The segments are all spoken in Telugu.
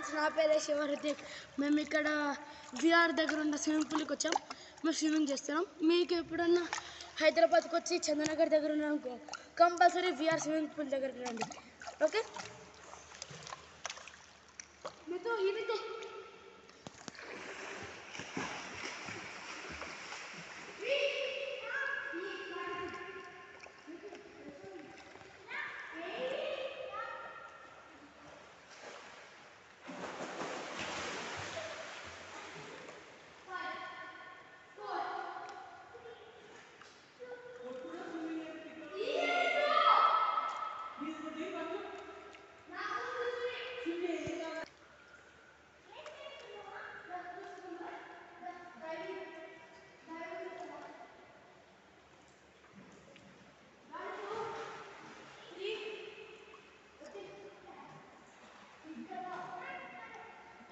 ఫ్రెండ్స్, నా పేరే శివహృతిక్. మేము ఇక్కడ విఆర్ దగ్గర ఉన్న స్విమ్మింగ్ పూల్కి వచ్చాం. మేము స్విమ్మింగ్ చేస్తున్నాం. మీకు ఎప్పుడన్నా హైదరాబాద్కి వచ్చి చందనగర్ దగ్గర ఉన్నాం కంపల్సరీ విఆర్ స్విమ్మింగ్ పూల్ దగ్గరికి రండి. ఓకే, మీతో ఇది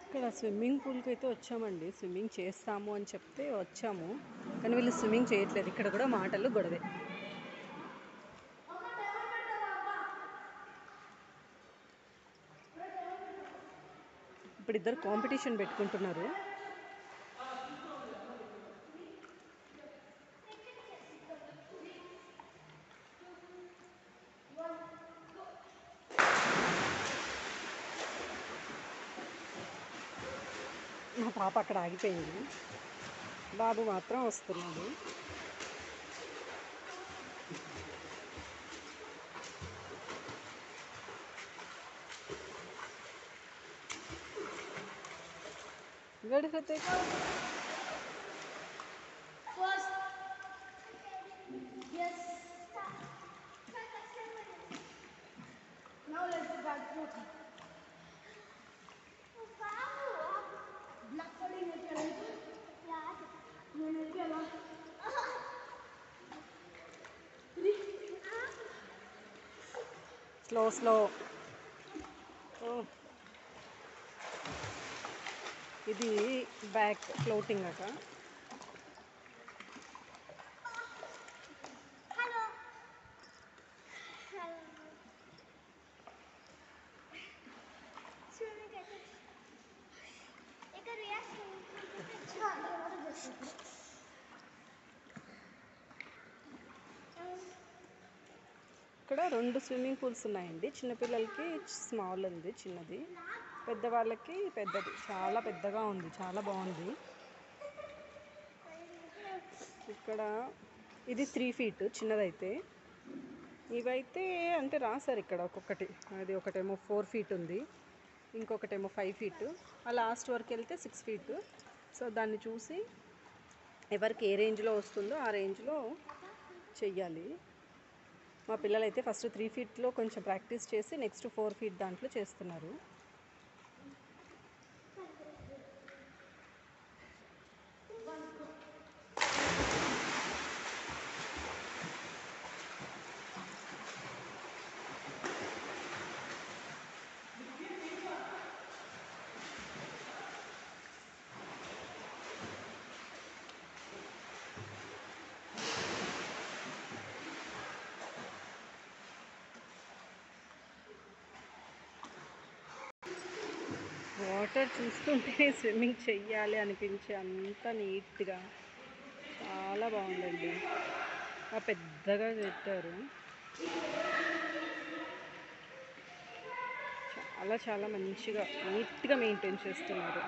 ఇక్కడ స్విమ్మింగ్ పూల్కి అయితే వచ్చామండి. స్విమ్మింగ్ చేస్తాము అని చెప్తే వచ్చాము, కానీ వీళ్ళు స్విమ్మింగ్ చేయట్లేదు. ఇక్కడ కూడా మాటలు గొడవే. ఇప్పుడు ఇద్దరు కాంపిటీషన్ పెట్టుకుంటున్నారు. మా పాప అక్కడ ఆగిపోయింది, బాబు మాత్రం వస్తున్నాడు. Ready for take? First, yes. Now let's go back to black pudding. Slow, slow. Oh. ఇది బ్యాక్ ఫ్లోటింగ్ అట. ఇక్కడ 2 స్విమ్మింగ్ పూల్స్ ఉన్నాయండి. చిన్నపిల్లలకి స్మాల్ ఉంది, చిన్నది. పెద్దవాళ్ళకి పెద్దది, చాలా పెద్దగా ఉంది, చాలా బాగుంది. ఇక్కడ ఇది 3 feet చిన్నదైతే, ఇవైతే అంటే రాశారు ఇక్కడ ఒక్కొక్కటి. అది ఒకటేమో 4 feet ఉంది, ఇంకొకటేమో 5 feet. ఆ లాస్ట్ వరకు వెళ్తే 6 feet. సో దాన్ని చూసి ఎవరికి ఏ రేంజ్లో వస్తుందో ఆ రేంజ్లో చెయ్యాలి. మా పిల్లలైతే ఫస్ట్ 3 feetలో కొంచెం ప్రాక్టీస్ చేసి నెక్స్ట్ 4 feet దాంట్లో చేస్తున్నారు. వాటర్ చూస్తుంటే స్విమ్మింగ్ చెయ్యాలి అనిపించే అంత నీట్గా చాలా బాగుందండి. పెద్దగా పెట్టారు, చాలా చాలా మంచిగా నీట్గా మెయింటైన్ చేస్తున్నారు.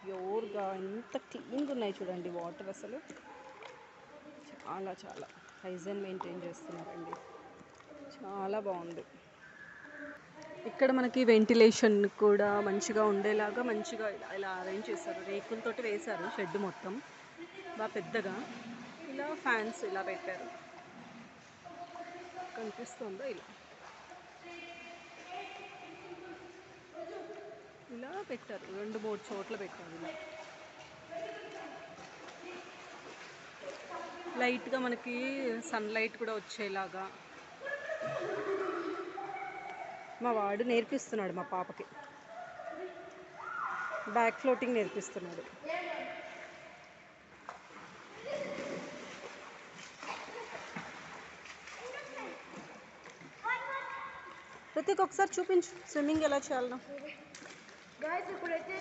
ప్యూర్గా ఎంత క్లీన్గా ఉన్నాయి చూడండి వాటర్. అసలు చాలా చాలా హైజీన్ మెయింటైన్ చేస్తున్నారండి, చాలా బాగుంది. ఇక్కడ మనకి వెంటిలేషన్ కూడా మంచిగా ఉండేలాగా మంచిగా ఇలా అరేంజ్ చేస్తారు. రేకులతోటి వేశారు షెడ్ మొత్తం బాగా పెద్దగా. ఇలా ఫ్యాన్స్ ఇలా పెట్టారు, కనిపిస్తుందో ఇలా ఇలా పెట్టారు. 2-3 చోట్ల పెట్టారు. ఇలా లైట్గా మనకి సన్లైట్ కూడా వచ్చేలాగా మా వాడు నేర్పిస్తున్నాడు మా పాపకి, బ్యాక్ ఫ్లోటింగ్ నేర్పిస్తున్నాడు. రుతిక్ ఒకసారి చూపించు స్విమ్మింగ్ ఎలా చేయాలన్నా. గాయస్ ఇప్పుడైతే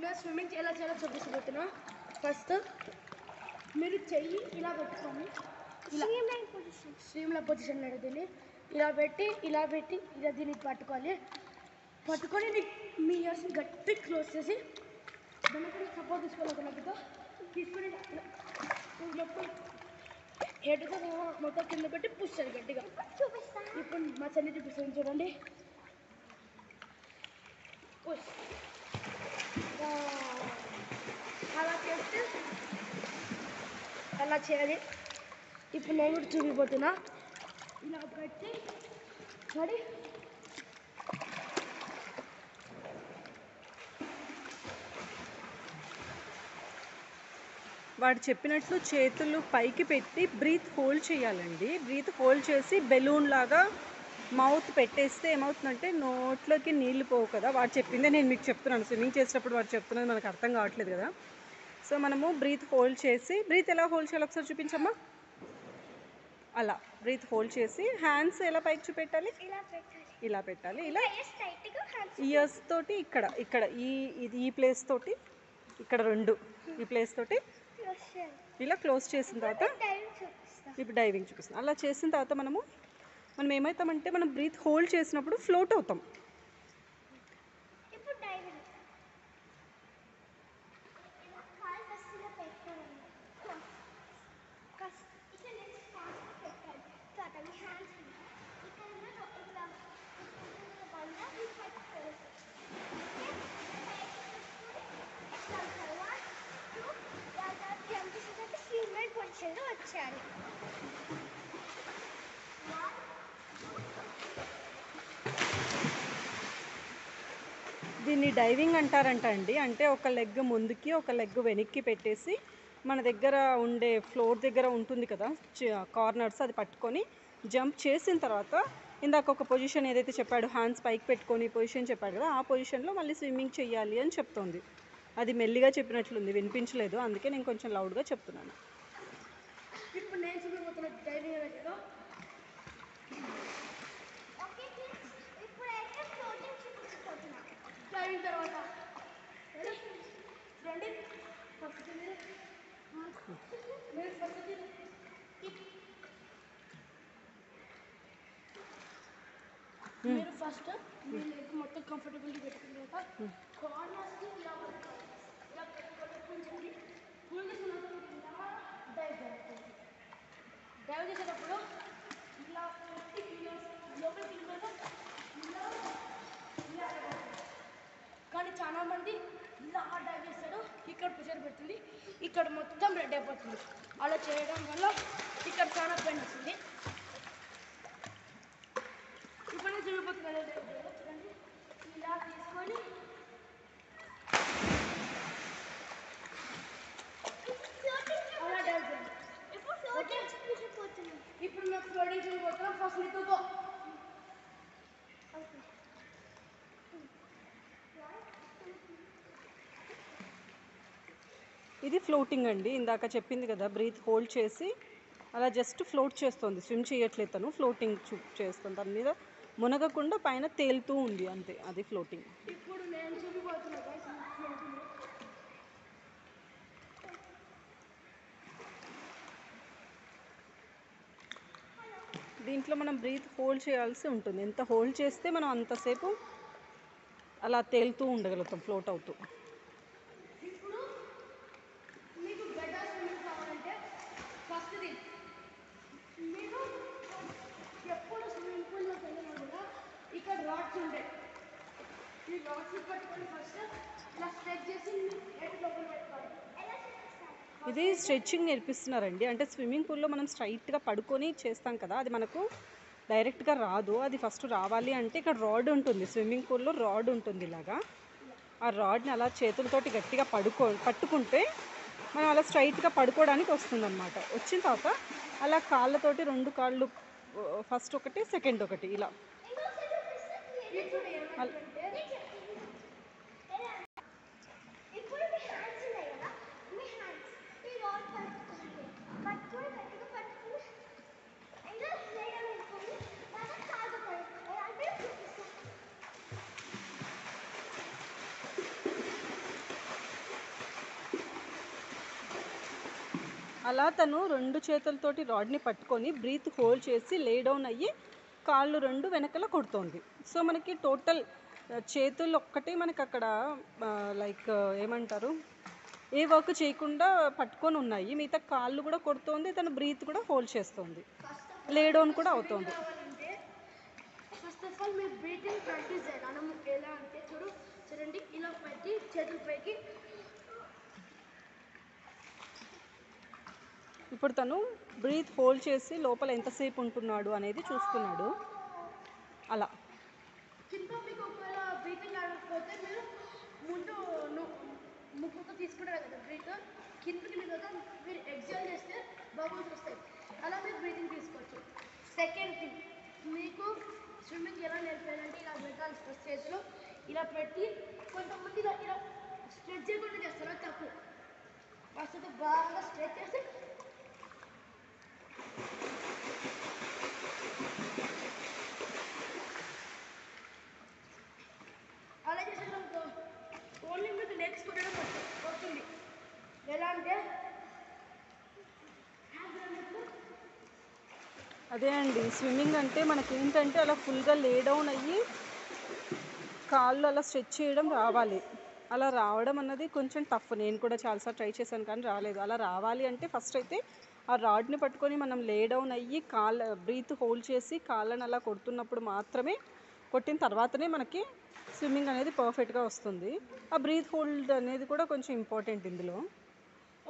నేను స్విమ్మింగ్ ఎలా చేయాలో చూపిస్తున్నా. ఫస్ట్ మీరు చెయ్యి ఇలా పెట్టుకోండి, స్ట్రీమ్ లైన్ పొజిషన్ దీన్ని ఇలా పెట్టి ఇలా దీన్ని పట్టుకోవాలి. పట్టుకొని మీ ఇయర్స్ని గట్టి క్లోజ్ చేసి దానికి సపోర్ట్ తీసుకోవాలి. ఒక లెగ్తో తీసుకొని మొత్తం హెడ్తో మొత్తం కింద పెట్టి పుష్ చేయాలి గట్టిగా. ఇప్పుడు మా చెల్లి చూపిస్తాను చూడండి. పుష్ అలా చేస్తే అలా చేయాలి. ఇప్పుడు నేను కూడా చూపిపోతున్నా. ఇలా పెట్టి మరి వాడు చెప్పినట్లు చేతులు పైకి పెట్టి బ్రీత్ హోల్డ్ చేయాలండి. బ్రీత్ హోల్డ్ చేసి బెలూన్ లాగా మౌత్ పెట్టేస్తే ఏమవుతుందంటే నోట్లోకి నీళ్ళు పోవు కదా. వాడు చెప్పిందే నేను మీకు చెప్తున్నాను. స్విమ్మింగ్ చేసేటప్పుడు వాడు చెప్తున్నది మనకు అర్థం కావట్లేదు కదా. సో మనము బ్రీత్ హోల్డ్ చేసి, బ్రీత్ ఎలా హోల్డ్ చేయాలి ఒకసారి చూపించమ్మా. అలా బ్రీత్ హోల్డ్ చేసి హ్యాండ్స్ ఎలా పైకి చూపెట్టాలి, ఇలా పెట్టాలి. ఇలా ఇయర్స్ తోటి ఇక్కడ ఈ ప్లేస్ తోటి ఇక్కడ రెండు ఈ ప్లేస్ తోటి ఇలా క్లోజ్ చేసిన తర్వాత ఇప్పుడు డైవింగ్ చూపిస్తాం. అలా చేసిన తర్వాత మనం ఏమవుతామంటే మనం బ్రీత్ హోల్డ్ చేసినప్పుడు ఫ్లోట్ అవుతాం. వచ్చారు. దీన్ని డైవింగ్ అంటారంట అండి. అంటే ఒక లెగ్ ముందుకి ఒక లెగ్ వెనక్కి పెట్టేసి మన దగ్గర ఉండే ఫ్లోర్ దగ్గర ఉంటుంది కదా కార్నర్స్, అది పట్టుకొని జంప్ చేసిన తర్వాత ఇందాక ఒక పొజిషన్ ఏదైతే చెప్పాడు హ్యాండ్స్ పైకి పెట్టుకొని పొజిషన్ చెప్పాడు కదా, ఆ పొజిషన్లో మళ్ళీ స్విమ్మింగ్ చేయాలి అని చెప్తోంది. అది మెల్లిగా చెప్పినట్లుంది, వినిపించలేదు, అందుకే నేను కొంచెం లౌడ్గా చెప్తున్నాను. ఇప్పుడు నేను చూపిపోతున్న డైవింగ్ ఏదో డైవింగ్ తర్వాత రండి. మీరు ఫస్ట్ మీ లెగ్ మొత్తం కంఫర్టబుల్గా పెట్టుకున్న తర్వాత కార్నర్స్కి ఇలా పెట్టుకోండి. డైవ్ చేసేటప్పుడు ఇలా లోపలికి కానీ చాలా మంది ఇలా డైవ్ చేస్తారు, ఇక్కడ ప్రెషర్ పెడుతుంది, ఇక్కడ మొత్తం రెడ్ అయిపోతుంది. అలా చేయడం వల్ల ఇక్కడ చాలా పెయిన్ వస్తుంది. ఇప్పుడు నేను చూపిపోతున్నాను చూడండి. ఇలా తీసుకొని అలా డైవ్ చేయండి. ఇప్పుడు నాకు ఫ్లోటింగ్ చేయబోతున్నాం. ఫస్ట్ నీకు ఇది ఫ్లోటింగ్ అండి. ఇందాక చెప్పింది కదా బ్రీత్ హోల్డ్ చేసి అలా జస్ట్ ఫ్లోట్ చేస్తుంది. స్విమ్ చేయట్లేదు, తను ఫ్లోటింగ్ చేస్తుంది. దాని మీద మునగకుండా పైన తేలుతూ ఉంది అంతే, అది ఫ్లోటింగ్. ఇప్పుడు నేను చూపిపోతున్నా. దీంట్లో మనం బ్రీత్ హోల్డ్ చేయాల్సి ఉంటుంది. ఎంత హోల్డ్ చేస్తే మనం అంతసేపు అలా తేలుతూ ఉండగలుగుతాం, ఫ్లోట్ అవుతూ. ఇప్పుడు మీకు బెటర్ స్విమ్మింగ్ కావాలంటే ఫస్ట్ మీరు ఎప్పుడు స్విమ్మింగ్ పూల్లోకి వెళ్ళినా కూడా ఇక్కడ రాడ్స్ ఉంటాయి. ఈ రాడ్స్ పట్టుకొని ఫస్ట్ ఇలా స్ట్రెచ్ చేసి హెడ్ లోపల పెట్టుకోవాలి. ఇది స్ట్రెచ్చింగ్ నేర్పిస్తున్నారండి. అంటే స్విమ్మింగ్ పూల్లో మనం స్ట్రైట్గా పడుకొని చేస్తాం కదా, అది మనకు డైరెక్ట్గా రాదు. అది ఫస్ట్ రావాలి అంటే ఇక్కడ రాడ్ ఉంటుంది, స్విమ్మింగ్ పూల్లో రాడ్ ఉంటుంది ఇలాగా. ఆ రాడ్ని అలా చేతులతోటి గట్టిగా పట్టుకుంటే మనం అలా స్ట్రైట్గా పడుకోవడానికి వస్తుందన్నమాట. వచ్చిన తర్వాత అలా కాళ్ళతోటి రెండు కాళ్ళు ఫస్ట్ ఒకటి సెకండ్ ఒకటి ఇలా అల్- ఇప్పుడు మీ హ్యాండ్స్ ఉన్నాయి కదా, మీ హ్యాండ్స్ ఈ రాడ్ పట్టుకోండి, పట్టుకొని గట్టిగా పట్టుకుని ఇంకా లేయడం వేసుకోండి, బాగా కాలుతుంది అంటే అలా తను 2 చేతులతోటి రాడ్ని పట్టుకొని బ్రీత్ హోల్డ్ చేసి లే డౌన్ అయ్యి కాళ్ళు 2 వెనకల కొడుతోంది. సో మనకి టోటల్ చేతులు ఒక్కటే మనకి అక్కడ లైక్ ఏమంటారు, ఏ వర్క్ చేయకుండా పట్టుకొని ఉన్నాయి. మిగతా కాళ్ళు కూడా కొడుతోంది, తను బ్రీత్ కూడా హోల్డ్ చేస్తుంది, లే డౌన్ కూడా అవుతోంది. ఫస్ట్ ఆఫ్ ఆల్ మీరు బ్రీతింగ్ ప్రాక్టీస్ చేయాలి. మనం ఎలా అంటే చూడండి, ఇలా పెట్టి చేతుల పైకి ఇప్పుడు తను బ్రీత్ హోల్డ్ చేసి లోపల ఎంతసేపు ఉంటున్నాడు అనేది చూస్తున్నాడు. అలా కింద మీకు ఒకవేళ బ్రీతింగ్ ఆడకపోతే మీరు ముందు ముక్కుతో తీసుకుంటారు కదా బ్రీత్, కిందకి లేదా మీరు ఎగ్జైల్ చేస్తే బబుల్స్ వస్తాయి, అలా మీరు బ్రీతింగ్ తీసుకోవచ్చు. సెకండ్ థింగ్, మీకు స్విమ్మింగ్ ఎలా నేర్పాలంటే ఇలా పెట్టాలి. ఫస్ట్ చేతిలో ఇలా పెట్టి, కొంతమంది ఇలా ఇలా స్ట్రెచ్ చేయకుండా చేస్తారు, తప్పు. ఫస్ట్ అయితే బాగా స్ట్రెచ్ చేసి అలా చేసేటప్పుడు ఓన్లీ మీకు లెగ్స్ కొట్టడం వస్తుంది. ఎలా అంటే అదే అండి, స్విమ్మింగ్ అంటే మనకి ఏంటంటే అలా ఫుల్గా లే డౌన్ అయ్యి కాళ్ళు అలా స్ట్రెచ్ చేయడం రావాలి. అలా రావడం అన్నది కొంచెం టఫ్. నేను కూడా చాలాసార్లు ట్రై చేశాను కానీ రాలేదు. అలా రావాలి అంటే ఫస్ట్ అయితే ఆ రాడ్ని పట్టుకొని మనం లే డౌన్ అయ్యి బ్రీత్ హోల్డ్ చేసి కాళ్ళని అలా కొడుతున్నప్పుడు మాత్రమే, కొట్టిన తర్వాతనే మనకి స్విమ్మింగ్ అనేది పర్ఫెక్ట్గా వస్తుంది. ఆ బ్రీత్ హోల్డ్ అనేది కూడా కొంచెం ఇంపార్టెంట్ ఇందులో.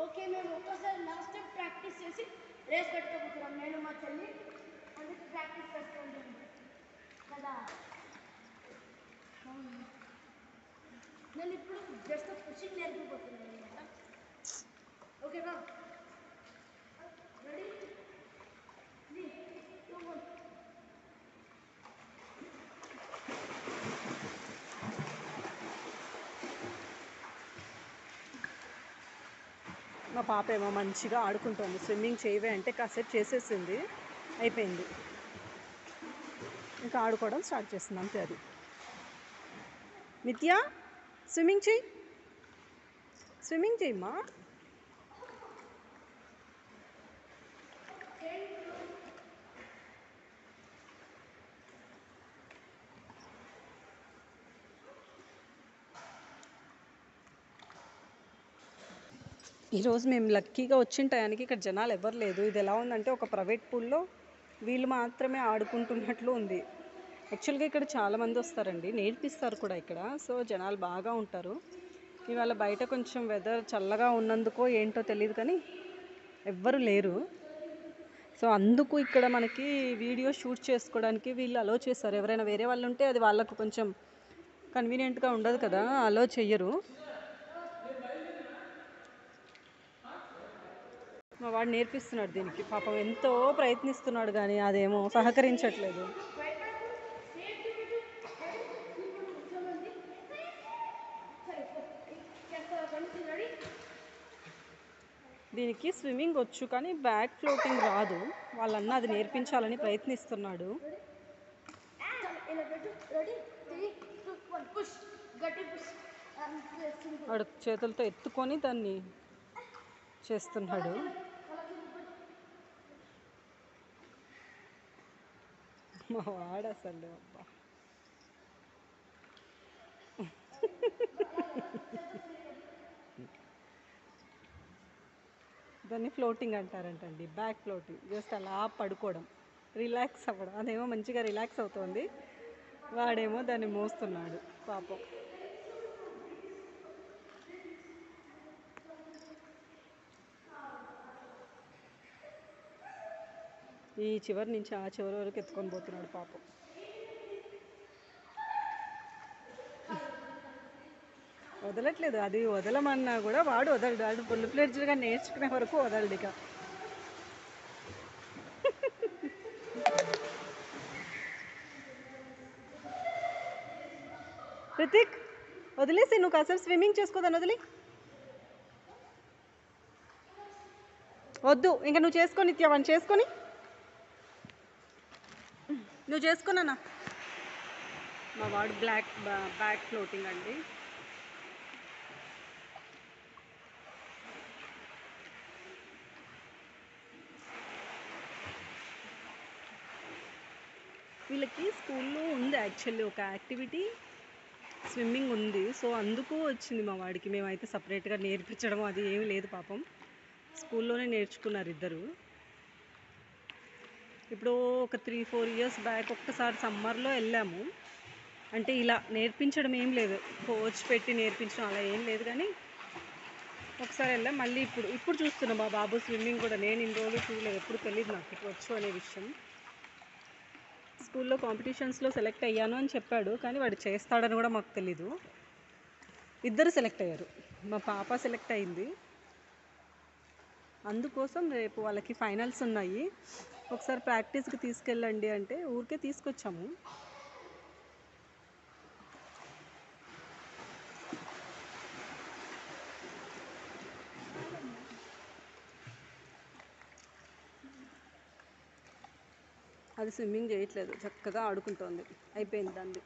ఓకే, మేము ఒక్కసారి లాస్ట్ టైం ప్రాక్టీస్ చేసి రేస్ పెట్టుకోబోతున్నాం, నేను మా చెల్లి. అందుకే ప్రాక్టీస్ పెట్టుకుంటాను కదా. నేను ఇప్పుడు జస్ట్ పుషింగ్ నేర్పిపోతున్నాను అనమాట. ఓకేనా? రెడీ? 3, 2, 1. మా పాప ఏమో మంచిగా ఆడుకుంటుంది. స్విమ్మింగ్ చేయవే అంటే కాసేపు చేసేసింది, అయిపోయింది. ఇంకా ఆడుకోవడం స్టార్ట్ చేస్తుంది, అంతే. అది నిత్య, స్విమ్మింగ్ చెయ్యి, స్విమ్మింగ్ చెయ్యమ్మా. ఈరోజు మేము లక్కీగా వచ్చిన టయానికి ఇక్కడ జనాలు ఎవరు లేదు. ఇది ఎలా ఉందంటే ఒక ప్రైవేట్ పూల్లో వీళ్ళు మాత్రమే ఆడుకుంటున్నట్లు ఉంది. యాక్చువల్గా ఇక్కడ చాలామంది వస్తారండి, నేర్పిస్తారు కూడా ఇక్కడ. సో జనాలు బాగా ఉంటారు. ఇవాళ బయట కొంచెం వెదర్ చల్లగా ఉన్నందుకో ఏంటో తెలియదు కానీ ఎవ్వరు లేరు. సో అందుకు ఇక్కడ మనకి వీడియో షూట్ చేసుకోవడానికి వీళ్ళు అలో చేస్తారు. ఎవరైనా వేరే వాళ్ళు ఉంటే అది వాళ్ళకు కొంచెం కన్వీనియంట్గా ఉండదు కదా, అలో చెయ్యరు. మా వాడు నేర్పిస్తున్నాడు దీనికి, పాపం ఎంతో ప్రయత్నిస్తున్నాడు కానీ అదేమో సహకరించట్లేదు. దీనికి స్విమ్మింగ్ వచ్చు కానీ బ్యాక్ ఫ్లోటింగ్ రాదు. వాళ్ళన్న అది నేర్పించాలని ప్రయత్నిస్తున్నాడు. వాడు చేతులతో ఎత్తుకొని దాన్ని చేస్తున్నాడు. మా వాడు అసలు అబ్బా. దాన్ని ఫ్లోటింగ్ అంటారంటండి, బ్యాక్ ఫ్లోటింగ్. జస్ట్ అలా పడుకోవడం, రిలాక్స్ అవ్వడం. అదేమో మంచిగా రిలాక్స్ అవుతుంది, వాడేమో దాన్ని మోస్తున్నాడు పాపం. ఈ చివరి నుంచి ఆ చివరి వరకు ఎత్తుకొని పోతున్నాడు పాపం. వదలట్లేదు, అది వదలమన్నా కూడా వాడు వదలడు. వాడు ఫుల్ ఫ్లెడ్జ్డ్గా నేర్చుకునే వరకు వదలడు ఇక. రితిక్ వదిలేసి నువ్వు కాసేపు స్విమ్మింగ్ చేసుకోదాన్ని వదిలి. వద్దు ఇంకా నువ్వు చేసుకొని నిత్యవాణి చేసుకొని నువ్వు చేసుకున్నానా. మా వాడు బ్యాక్ ఫ్లోటింగ్ అండి. వీళ్ళకి స్కూల్లో ఉంది యాక్చువల్లీ ఒక యాక్టివిటీ, స్విమ్మింగ్ ఉంది. సో అందుకు వచ్చింది మా వాడికి. మేమైతే సపరేట్గా నేర్పించడం అది ఏమి లేదు పాపం, స్కూల్లోనే నేర్చుకున్నారు ఇద్దరు. ఇప్పుడు ఒక 3-4 ఇయర్స్ బ్యాక్ ఒక్కసారి సమ్మర్లో వెళ్ళాము. అంటే ఇలా నేర్పించడం ఏం లేదు, కోచ్ పెట్టి నేర్పించడం అలా ఏం లేదు, కానీ ఒకసారి వెళ్ళాం. మళ్ళీ ఇప్పుడు చూస్తున్నాం మా బాబు స్విమ్మింగ్ కూడా. నేను ఇన్ని రోజులు చూడలేదు, ఎప్పుడు తెలియదు నాకు ఇటు వచ్చు అనే విషయం. స్కూల్లో కాంపిటీషన్స్లో సెలెక్ట్ అయ్యాను అని చెప్పాడు, కానీ వాడు చేస్తాడని కూడా మాకు తెలీదు. ఇద్దరు సెలెక్ట్ అయ్యారు, మా పాప సెలెక్ట్ అయింది. అందుకోసం రేపు వాళ్ళకి ఫైనల్స్ ఉన్నాయి, ఒకసారి ప్రాక్టీస్కి తీసుకెళ్ళండి అంటే ఊరికే తీసుకొచ్చాము. అది స్విమ్మింగ్ చేయట్లేదు, చక్కగా ఆడుకుంటోంది. అయిపోయింది దాన్ని.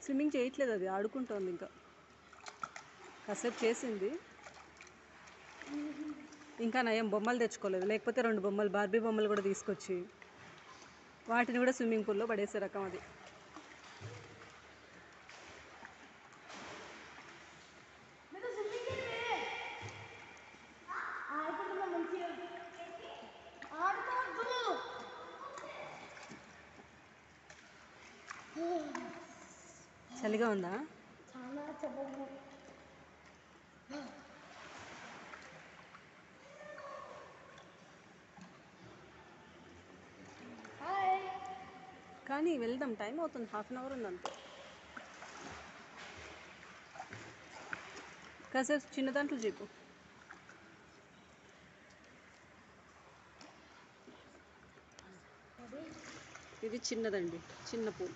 స్విమ్మింగ్ చేయట్లేదు, అది ఆడుకుంటోంది. ఇంకా కాసేపు చేసింది. ఇంకా నయం బొమ్మలు తెచ్చుకోలేదు, లేకపోతే 2 బొమ్మలు బార్బీ బొమ్మలు కూడా తీసుకొచ్చి వాటిని కూడా స్విమ్మింగ్ పూల్లో పడేసే రకం అది. చలిగా ఉందా? చాలా చల్లగా. కానీ వెళ్దాం, టైం అవుతుంది, 1/2 అవర్ ఉంది అంతే. కాసేపు చిన్న దాంట్లో చెప్పు. ఇది చిన్నదండి, చిన్న పూల్.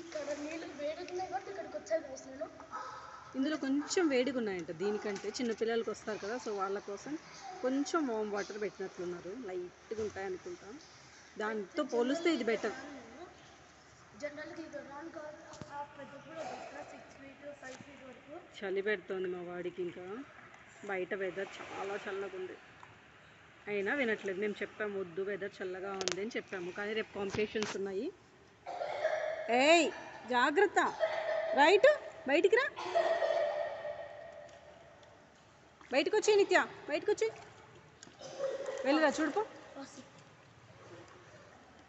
ఇక్కడ నీళ్ళు వేడుతున్నాయి కాబట్టి ఇక్కడికి వచ్చాను నేను. ఇందులో కొంచెం వేడిగా ఉన్నాయంట దీనికంటే. చిన్నపిల్లలకి వస్తారు కదా, సో వాళ్ళ కోసం కొంచెం వామ్ వాటర్ పెట్టినట్లున్నారు, లైట్గా ఉంటాయి అనుకుంటా. దాంతో పోలిస్తే ఇది బెటర్. జనరల్గా ఇది రాను కాదు, పెద్దప్పుడు 6 feet 5 feet వరకు. చలి పెడుతోంది మా వాడికి. ఇంకా బయట వెదర్ చాలా చల్లగా ఉంది, అయినా వినట్లేదు. మేము చెప్పాము వద్దు వెదర్ చల్లగా ఉంది అని చెప్పాము, కానీ రేపు కాంపిటీషన్స్ ఉన్నాయి. ఏయ్ జాగ్రత్త, రైట్ బయటికి రా, బయటకు వచ్చి నిత్య, బయటకు వచ్చి వెళ్ళిరా. చూడుకో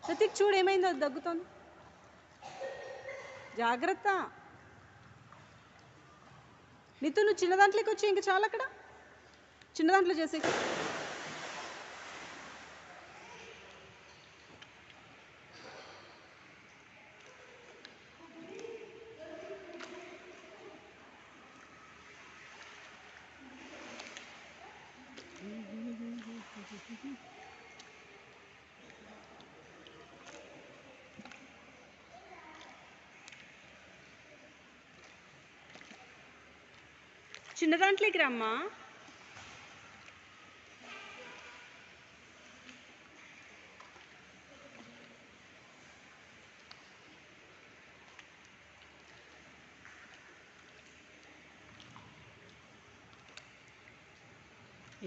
ప్రతీక్, చూడు ఏమైందో, దగ్గుతోంది. జాగ్రత్త. నీతో నువ్వు చిన్న దాంట్లోకి వచ్చి ఇంకా చాలా అక్కడ చిన్న దాంట్లో చేసే. చిన్న దాంట్లోకి రమ్మా.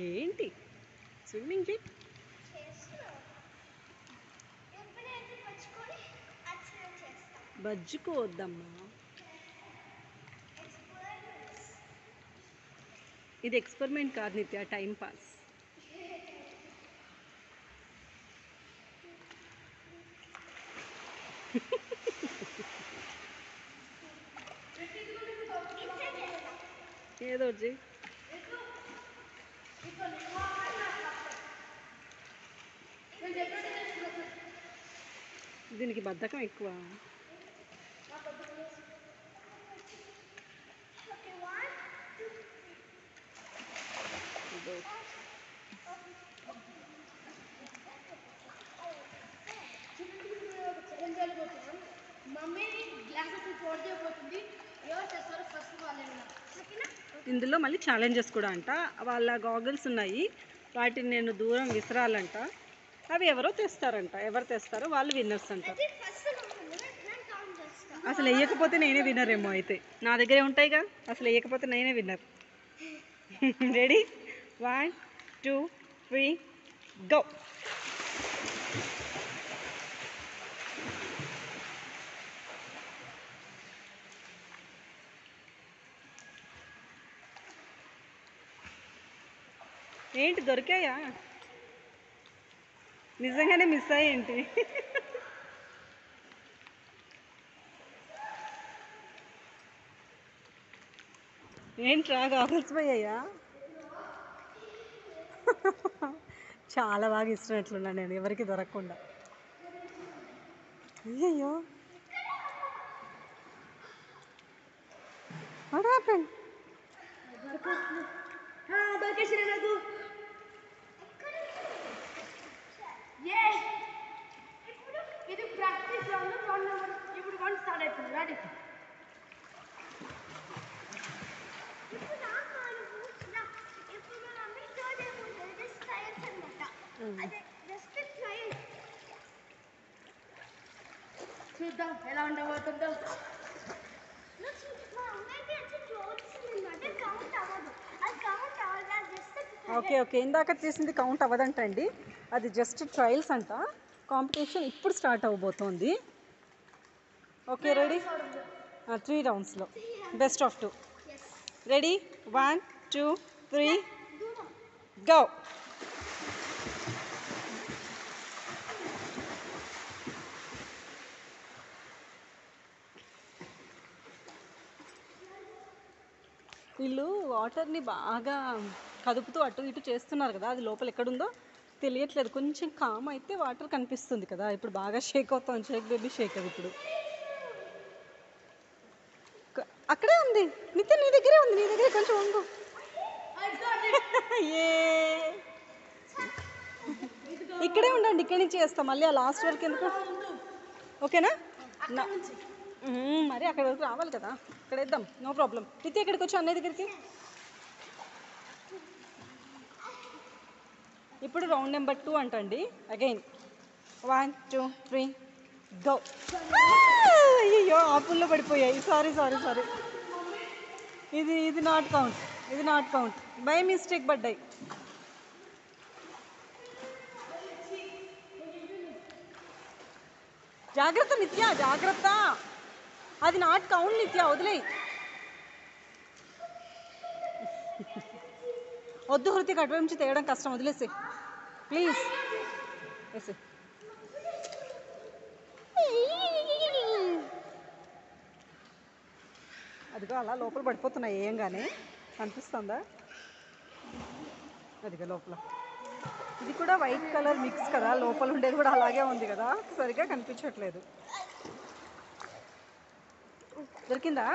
ఏంటి స్విమ్మింగ్ చేయి. బజ్జుకోవద్దమ్మా, ఇది ఎక్స్పెరిమెంట్ కాదు నిత్య, టైం పాస్. ఏదో ఒకటి చెయ్యి. దీనికి బద్ధకం ఎక్కువ. ఛాలెంజ్ ఇందులో మళ్ళీ ఛాలెంజెస్ కూడా అంట. వాళ్ళ గాగల్స్ ఉన్నాయి, వాటిని నేను దూరం విసరాలంట. అవి ఎవరో తెస్తారంట, ఎవరు తెస్తారో వాళ్ళు విన్నర్స్ అంట. ఫస్ట్ నేను కౌంట్ చేస్తా. అసలు వేయకపోతే నేనే విన్నర్ ఏమో. అయితే నా దగ్గరే ఉంటాయిగా, అసలు వేయకపోతే నేనే విన్నర్. రెడీ? 1 2 3 గో. ఏంటి దొరికాయా? నిజంగానే మిస్ అయ్యేంటి? ఏంట్రా గాగల్స్ పోయాయా? చాలా బాగా ఇస్తున్నట్లున్నా నేను, ఎవరికి దొరకకుండా. అయ్యయ్యో, వాట్ హ్యాపెండ్? దొరికేసిన నాకు. ఇది ప్రాక్టీస్ రౌండ్ నెంబర్. ఇప్పుడు 1 స్టార్ట్ అవుతుంది. రెడీ? ఇప్పుడు నాకు అనుకుంటున్నా, ఇప్పుడు మా మమ్మీ థర్డ్ ఏముంటుంది, జస్ట్ ట్రయల్స్ అనమాట. అదే జస్ట్ ట్రయల్. చూద్దాం ఎలా ఉండబోతుందో. మా అమ్మాయికి వచ్చి క్లోత్స్ అనమాట, కౌంట్ అవ్వదు. అది కౌంట్ అవ్వదు, అది జస్ట్ ఓకే ఓకే, ఇందాక చేసింది కౌంట్ అవ్వదంటండి, అది జస్ట్ ట్రయల్స్ అంట. కాంపిటీషన్ ఇప్పుడు స్టార్ట్ అవ్వబోతోంది. Okay ready? 3 రౌండ్స్లో బెస్ట్ ఆఫ్ 2. రెడీ? 1 2 3 గో. వీళ్ళు వాటర్ని బాగా కదుపుతూ అటు ఇటు చేస్తున్నారు కదా, అది లోపల ఎక్కడుందో తెలియట్లేదు. కొంచెం కామ్ అయితే వాటర్ కనిపిస్తుంది కదా. ఇప్పుడు బాగా షేక్ అవుతాం, షేక్ బేబీ షేక్. అది ఇప్పుడు అక్కడే ఉంది. నిత్య నీ దగ్గరే ఉంది, నీ దగ్గరే కొంచెం వంగు. ఏ ఇక్కడే ఉండండి, ఇక్కడి నుంచి చేస్తాం మళ్ళీ ఆ లాస్ట్ వరకు ఎందుకు. ఓకేనా? మరి అక్కడ వరకు రావాలి కదా, ఇక్కడ వేద్దాం, నో ప్రాబ్లం. నిత్య ఇక్కడికి వచ్చి అన్నయ్య దగ్గరికి. ఇప్పుడు రౌండ్ నెంబర్ 2 అంటండి. Again 1 2 3 go. అయ్యో, ఆ పుల్లో పడిపోయాయి. సారీ సారీ సారీ, ఇది నాట్ కౌంట్, ఇది నాట్ కౌంట్, బై మిస్టేక్ పడ్డాయి. జాగ్రత్త నిత్య, జాగ్రత్త, అది నాట్ కౌంట్ నిత్య, వదిలేయి. వద్దు హృతిక్, అటు నుంచి తేయడం కష్టం, వదిలేసి ప్లీజ్. వేసే అదిగో అలా లోపల పడిపోతున్నాయి ఏంగానే, కనిపిస్తుందా? అదిగో లోపల. ఇది కూడా వైట్ కలర్ మిక్స్ కదా, లోపల ఉండేది కూడా అలాగే ఉంది కదా, సరిగ్గా కనిపించట్లేదు. దొరికిందా?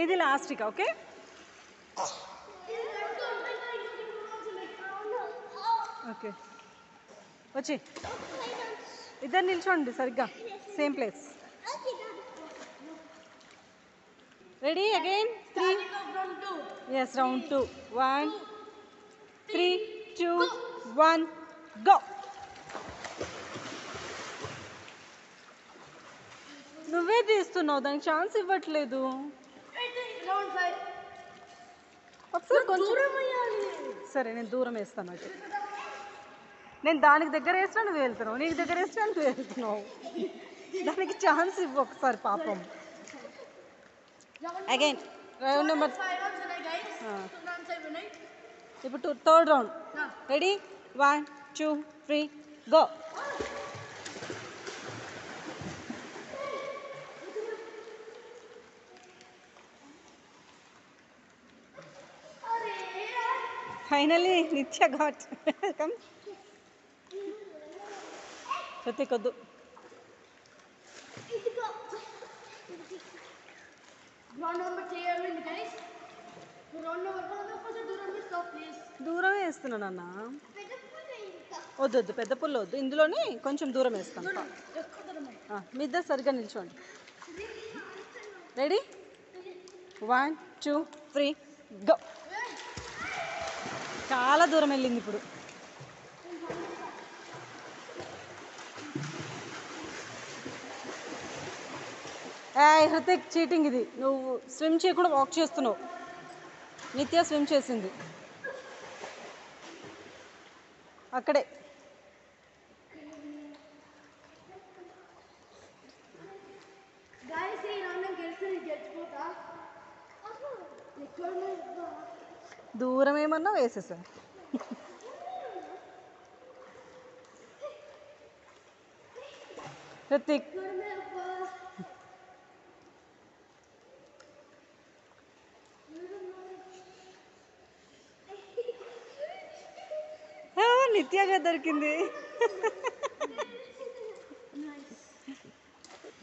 ఇది లాస్ట్గా. ఓకే, ఓకే వచ్చి ఇద్దరు నిల్చోండి సరిగ్గా, same place. Ready? Again 3. Yes, round 2. 1 3 2 1 go. నువ్వే తీస్తున్నావు, దానికి ఛాన్స్ ఇవ్వట్లేదు. ఒకసారి కొంచెం సరే, నేను దూరం వేస్తాను. అయితే నేను దానికి దగ్గర వేసినా నువ్వు వెళ్తున్నావు, నీకు దగ్గర వేసినా నువ్వు వెళ్తున్నావు. దానికి ఛాన్స్ ఇవ్వు ఒకసారి పాపం. Again round number. ఇప్పుడు third round. Ready? 1 2 3 go. Finally Nitya ఘాట్. కమ్ కొద్దు. దూరం వేస్తున్నాను అన్న. వద్దు వద్దు, పెద్ద పుల్ల వద్దు, ఇందులోనే కొంచెం దూరం వేస్తాం. ఎక్కువ దూరం ఉంది. మీ ఇద్దరు సరిగ్గా నిల్చోండి. రెడీ? 1 2 3 గో. చాలా దూరం వెళ్ళింది ఇప్పుడు. హృతిక్ చీటింగ్ ఇది. నువ్వు స్విమ్ చేయకుండా వాక్ చేస్తున్నావు. నిత్య స్విమ్ చేసింది అక్కడే. Guys, ఈ రౌండ్ నేను గెలిస్తే నేను గెలిచిపోతా. ఇక్కడ దూరం ఏమన్నా వేసేసా. హృతిక్ నిత్యగా దొరికింది.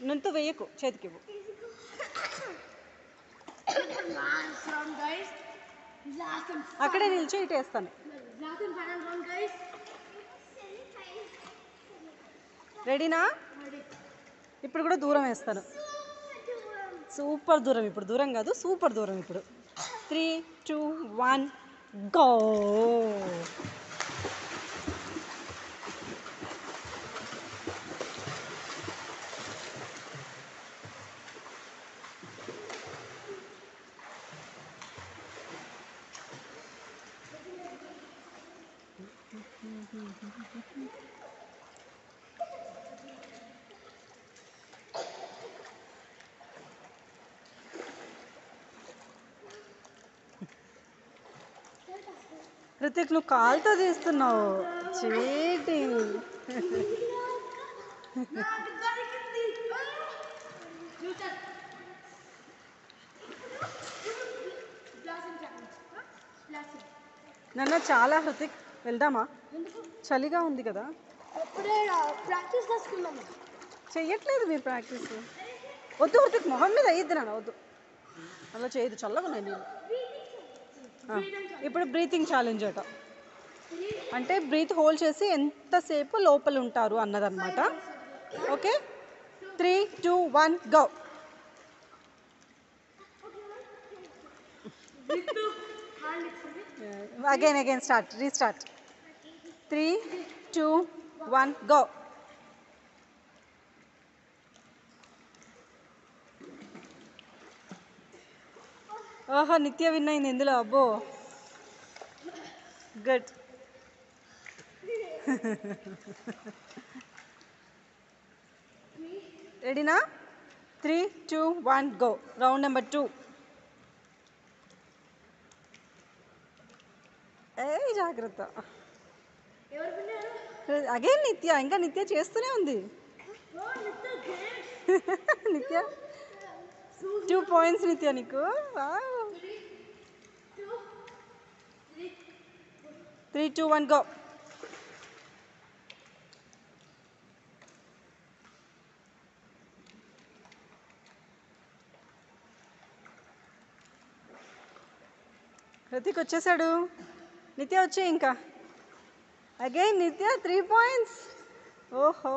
నుంతు వేయకు, చేతికి ఇవ్వు. last round, guys. Last and అక్కడే నిల్చో, ఇటు వేస్తాను. final round, guys. రెడీనా? Ready. ఇప్పుడు కూడా దూరం వేస్తాను. సూపర్ దూరం. ఇప్పుడు దూరం కాదు, సూపర్ దూరం. ఇప్పుడు 3 2 1 గో. హృతిక్, నువ్వు కాలుతో తీస్తున్నావు. చీటింగ్. నాకు దొరికింది. చూసాను. Blasting challenge. Blasting. నన్ను చాలా. హృతిక్, వెళ్దామా? ఎందుకు? చలిగా ఉంది కదా. అప్పుడే ప్రాక్టీస్ చేసుకున్నాము. చెయ్యట్లేదు మీరు ప్రాక్టీస్. వద్దు హృతిక్, మొహం మీద అయ్యిద్ది నాన్న. వద్దు, అలా చేయదు, చల్లగా ఉన్నాయి నీళ్ళు. ఇప్పుడు బ్రీతింగ్ ఛాలెంజ్ అట. అంటే బ్రీత్ హోల్డ్ చేసి ఎంతసేపు లోపల ఉంటారు అన్నదన్నమాట. Okay, 3 2 1 go. Again start, restart. 3 2 1 go. ఓహో, నిత్య విన్ అయింది ఇందులో. అబ్బో, గుడ్. రెడీనా? 3 2 1 గో. Round number 2. జాగ్రత్త. అగైన్ నిత్య. ఇంకా నిత్య చేస్తూనే ఉంది. నిత్య 2 పాయింట్స్ నిత్య నీకు. 3 2 1 గో. హృతిక్ వచ్చేసాడు. నిత్య వచ్చే ఇంకా. అగైన్ నిత్య 3 పాయింట్స్. ఓహో,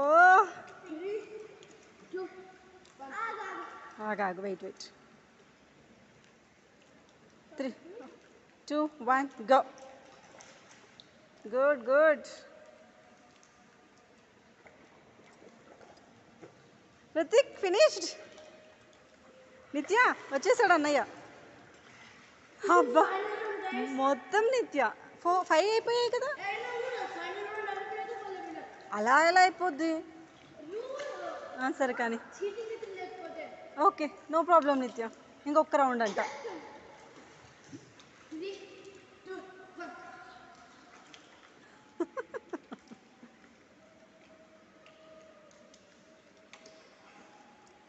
ఆగాగు, wait. 3 2 1 go. Good. Hrithik finished. Nithya వచ్చేసాడు అన్నయ్య. అబ్బా, మొత్తం నిత్య 5 అయిపోయాయి కదా. అలా ఎలా అయిపోద్ది? సరే కానీ. ఓకే, నో ప్రాబ్లం నిత్య. ఇంకొక రౌండ్ అంట.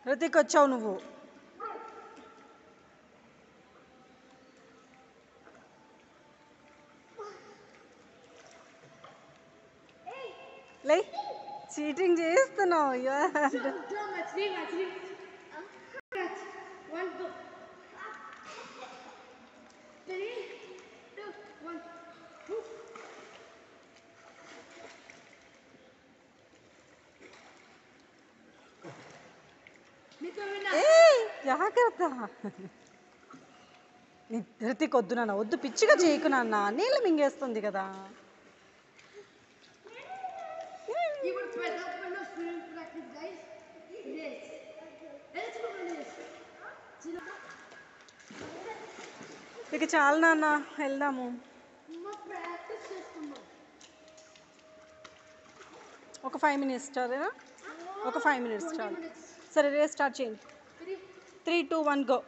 హృతిక్ వచ్చావు నువ్వు. లే, చీటింగ్ చేస్తున్నావు. జాగ్రత్త. రితిక్ వద్దు నాన్న, వద్దు, పిచ్చిగా చేయకు నాన్న, నీళ్ళు మింగేస్తుంది కదా. ఇక చాలు నాన్న, వెళ్దాము. ఒక 5 minutes చాలేనా? ఒక 5 minutes చాలు. సరే, రేస్ స్టార్ట్ చేయండి. 3, 2, 1 గో.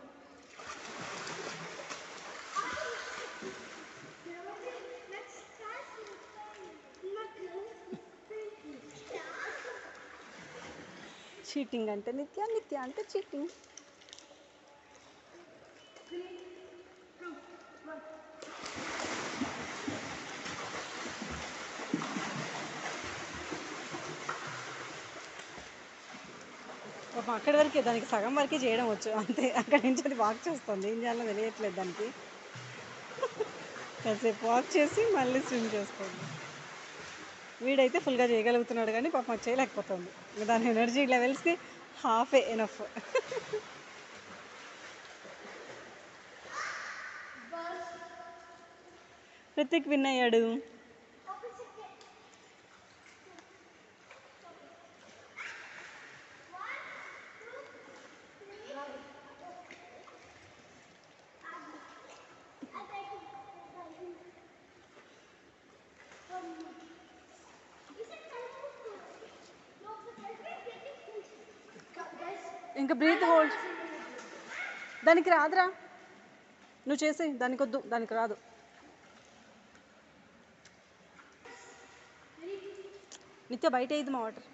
చీటింగ్ అంటే నిత్య, నిత్య అంటే చీటింగ్. అక్కడి వరకే, దానికి సగం వరకే చేయడం వచ్చు అంతే. అక్కడి నుంచి అది వాక్ చేస్తుంది, ఏం చేయాలో తెలియట్లేదు దానికి. కాసేపు వాక్ చేసి మళ్ళీ స్విమ్ చేస్తుంది. వీడైతే ఫుల్గా చేయగలుగుతున్నాడు కానీ పాపం చేయలేకపోతుంది. దాని ఎనర్జీ లెవెల్స్కి హాఫ్ ఎనఫ్. రితిక్ విన్ అయ్యాడు. ఇంకా బ్రీత్ హోల్డ్. దానికి రాదురా, నువ్వు చేసి. దానికి వద్దు, దానికి రాదు. నిత్య బయట అయ్యింది మా వాటర్.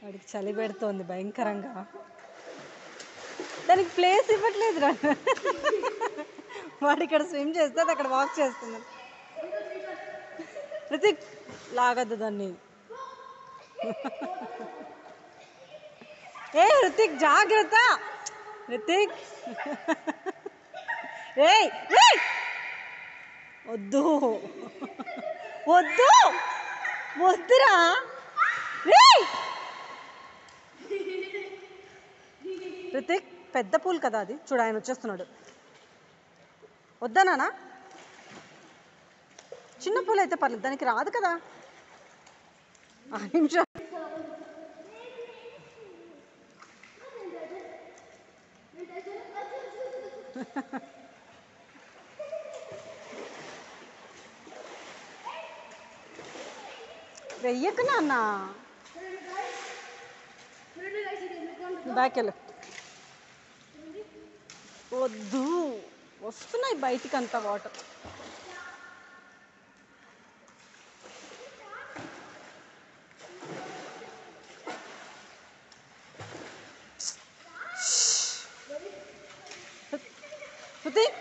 వాడికి చలి పెడుతోంది భయంకరంగా. దానికి ప్లేస్ ఇవ్వట్లేదురా. వాడు ఇక్కడ స్విమ్ చేస్తే అక్కడ వాక్ చేస్తుంది. రితిక్ లాగద్దు దాన్ని. ఏ రితిక్ జాగ్రత్త. రితిక్ ఏయ్ వద్దు, వద్దు, వద్దురా. రితిక్ పెద్ద పూల్ కదా అది, చూడు ఆయన వచ్చేస్తున్నాడు. వద్దా నాన్న? చిన్న పూలు అయితే పర్లేదు, దానికి రాదు కదా. 5 నిమిషాలు. వెయ్యకు నాన్న, బ్యాక్ వెళ్ళు. వద్దు, వస్తున్నాయి బయటికి అంతా వాటర్. రుతిక్